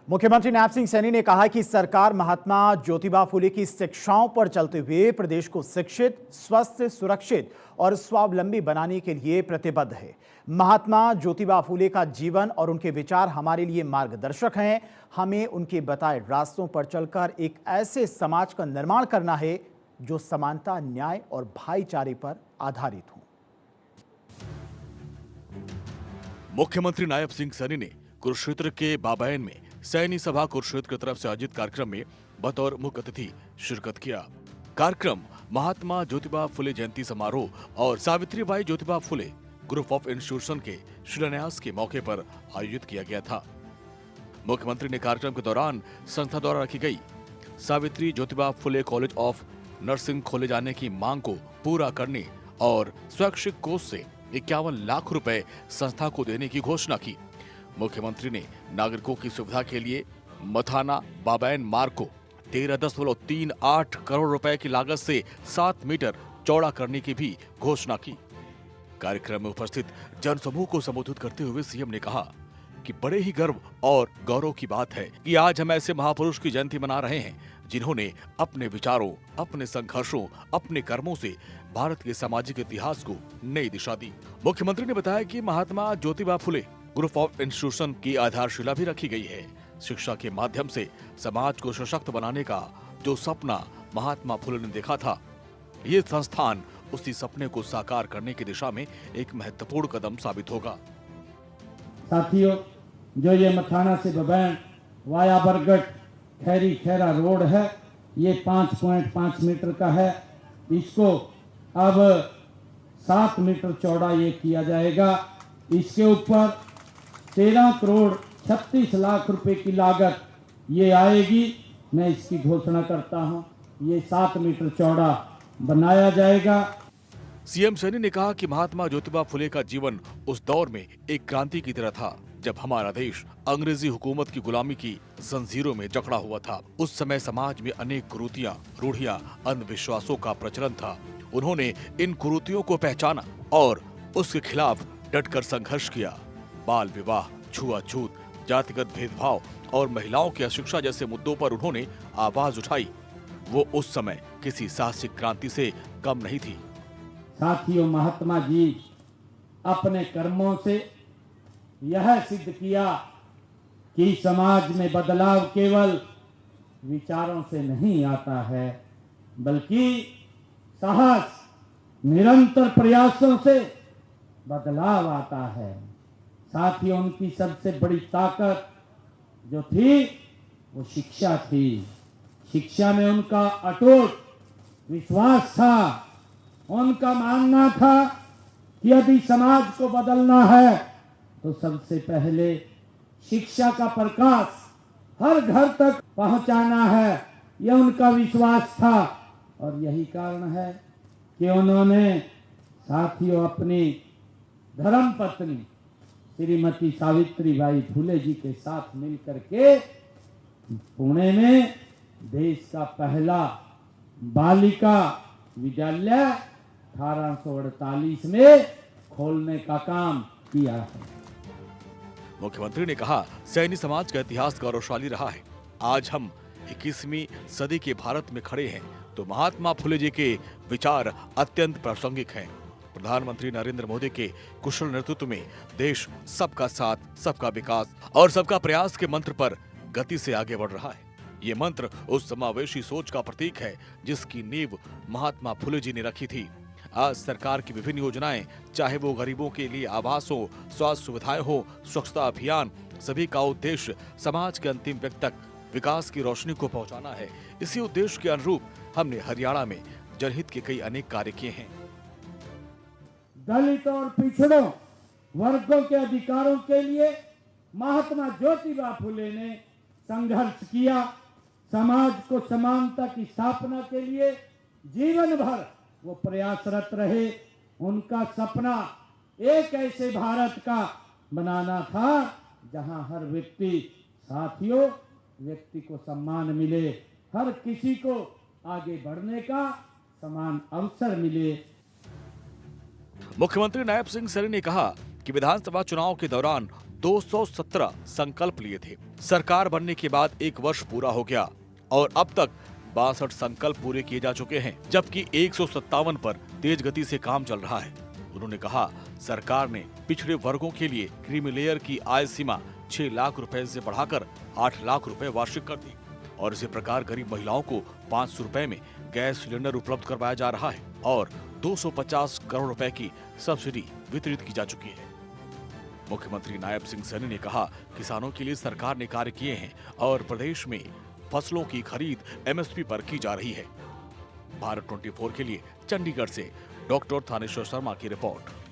मुख्यमंत्री नायब सिंह सैनी ने कहा कि सरकार महात्मा ज्योतिबा फुले की शिक्षाओं पर चलते हुए प्रदेश को शिक्षित, स्वस्थ, सुरक्षित और स्वावलंबी बनाने के लिए प्रतिबद्ध है। महात्मा ज्योतिबा फुले का जीवन और उनके विचार हमारे लिए मार्गदर्शक हैं। हमें उनके बताए रास्तों पर चलकर एक ऐसे समाज का निर्माण करना है जो समानता, न्याय और भाईचारे पर आधारित हो। मुख्यमंत्री नायब सिंह सैनी ने कुरुक्षेत्र के बाबैन में सैनी सभा कुरुक्षेत्र की तरफ से आयोजित कार्यक्रम में बतौर मुख्य अतिथि शिरकत किया। कार्यक्रम महात्मा ज्योतिबा फुले जयंती समारोह और Savitribai Jyotiba Phule group of institution के शिलान्यास के मौके पर आयोजित किया गया था। मुख्यमंत्री ने कार्यक्रम के दौरान संस्था द्वारा रखी गई Savitri Jyotiba Phule college of nursing खोले जाने की मांग को पूरा करने और स्वैच्छिक कोष से 51 लाख रुपए संस्था को देने की घोषणा की। मुख्यमंत्री ने नागरिकों की सुविधा के लिए मथाना बाबैन मार्ग को 13.38 करोड़ रुपए की लागत से 7 मीटर चौड़ा करने की भी घोषणा की। कार्यक्रम में उपस्थित जनसमूह को संबोधित करते हुए सीएम ने कहा कि बड़े ही गर्व और गौरव की बात है कि आज हम ऐसे महापुरुष की जयंती मना रहे हैं जिन्होंने अपने विचारों, अपने संघर्षों, अपने कर्मों से भारत के सामाजिक इतिहास को नई दिशा दी। मुख्यमंत्री ने बताया कि Mahatma Jyotiba Phule group of institution की आधारशिला भी रखी गई है। शिक्षा के माध्यम से समाज को सशक्त बनाने का जो सपना महात्मा फुले ने देखा था, ये संस्थान उसी सपने को साकार करने की दिशा में एक महत्वपूर्ण कदम साबित होगा। साथियों, जो ये मथाना से बबैन वाया बरगढ़ खैरी खैरा रोड है, ये 5.5 मीटर का है। इसको अब 7 मीटर चौड़ा ये किया जाएगा। इसके ऊपर 13 करोड़ 36 लाख रुपए की लागत ये आएगी। मैं इसकी घोषणा करता हूं, ये 7 मीटर चौड़ा बनाया जाएगा। सीएम सैनी ने कहा कि महात्मा ज्योतिबा फुले का जीवन उस दौर में एक क्रांति की तरह था जब हमारा देश अंग्रेजी हुकूमत की गुलामी की जंजीरों में जकड़ा हुआ था। उस समय समाज में अनेक कुरीतियां, रूढ़ियां, अंधविश्वासों का प्रचलन था। उन्होंने इन कुरीतियों को पहचाना और उसके खिलाफ डटकर संघर्ष किया। बाल विवाह, छुआछूत, जातिगत भेदभाव और महिलाओं की अशिक्षा जैसे मुद्दों पर उन्होंने आवाज उठाई। वो उस समय किसी साहसिक क्रांति से कम नहीं थी। साथियों, महात्मा जी अपने कर्मों से यह सिद्ध किया कि समाज में बदलाव केवल विचारों से नहीं आता है, बल्कि साहस, निरंतर प्रयासों से बदलाव आता है। साथियों, उनकी सबसे बड़ी ताकत जो थी वो शिक्षा थी। शिक्षा में उनका अटूट विश्वास था। उनका मानना था कि यदि समाज को बदलना है तो सबसे पहले शिक्षा का प्रकाश हर घर तक पहुंचाना है। यह उनका विश्वास था और यही कारण है कि उन्होंने साथियों अपनी धर्मपत्नी श्रीमती सावित्रीबाई फुले जी के साथ मिलकर के पुणे में देश का पहला बालिका विद्यालय 1848 में खोलने का काम किया है। मुख्यमंत्री ने कहा, सैनी समाज का इतिहास गौरवशाली रहा है। आज हम 21वीं सदी के भारत में खड़े हैं तो महात्मा फुले जी के विचार अत्यंत प्रासंगिक हैं। प्रधानमंत्री नरेंद्र मोदी के कुशल नेतृत्व में देश सबका साथ, सबका विकास और सबका प्रयास के मंत्र पर गति से आगे बढ़ रहा है। ये मंत्र उस समावेशी सोच का प्रतीक है जिसकी नींव महात्मा फुले जी ने रखी थी। आज सरकार की विभिन्न योजनाएं, चाहे वो गरीबों के लिए आवास हो, स्वास्थ्य सुविधाएं हो, स्वच्छता अभियान, सभी का उद्देश्य समाज के अंतिम व्यक्ति तक विकास की रोशनी को पहुंचाना है। इसी उद्देश्य के अनुरूप हमने हरियाणा में जनहित के कई अनेक कार्य किए हैं। दलित और पिछड़ों वर्गों के अधिकारों के लिए महात्मा ज्योतिबा फुले ने संघर्ष किया। समाज को समानता की स्थापना के लिए जीवन भर वो प्रयासरत रहे। उनका सपना एक ऐसे भारत का बनाना था जहां हर व्यक्ति, साथियों, व्यक्ति को सम्मान मिले, हर किसी को आगे बढ़ने का समान अवसर मिले। मुख्यमंत्री नायब सिंह सैनी ने कहा कि विधानसभा चुनाव के दौरान 217 संकल्प लिए थे। सरकार बनने के बाद 1 वर्ष पूरा हो गया और अब तक 62 संकल्प पूरे किए जा चुके हैं, जबकि 157 पर तेज गति से काम चल रहा है। उन्होंने कहा, सरकार ने पिछड़े वर्गों के लिए क्रीमी लेयर की आय सीमा 6 लाख रुपए से बढ़ाकर 8 लाख रुपए वार्षिक कर दी और इसी प्रकार गरीब महिलाओं को 500 रुपए में गैस सिलेंडर उपलब्ध करवाया जा रहा है और 250 करोड़ रुपए की सब्सिडी वितरित की जा चुकी है। मुख्यमंत्री नायब सिंह सैनी ने कहा, किसानों के लिए सरकार ने कार्य किए हैं और प्रदेश में फसलों की खरीद MSP पर की जा रही है। भारत 24 के लिए चंडीगढ़ से डॉक्टर थानेश्वर शर्मा की रिपोर्ट।